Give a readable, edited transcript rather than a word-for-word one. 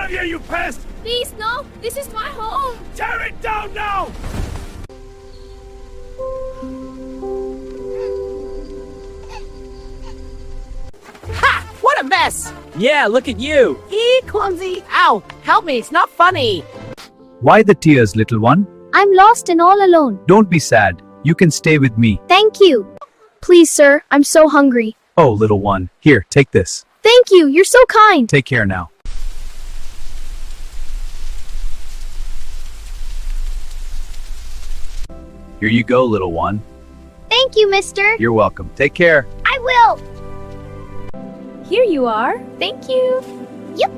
of here, you pest! Please, no! This is my home! Tear it down now! Ha! What a mess! Yeah, look at you. Clumsy! Ow! Help me, it's not funny! Why the tears, little one? I'm lost and all alone. Don't be sad. You can stay with me. Thank you. Please, sir, I'm so hungry. Oh, little one. Here, take this. Thank you, you're so kind. Take care now. Here you go, little one. Thank you, mister. You're welcome. Take care. I will. Here you are. Thank you. Yep.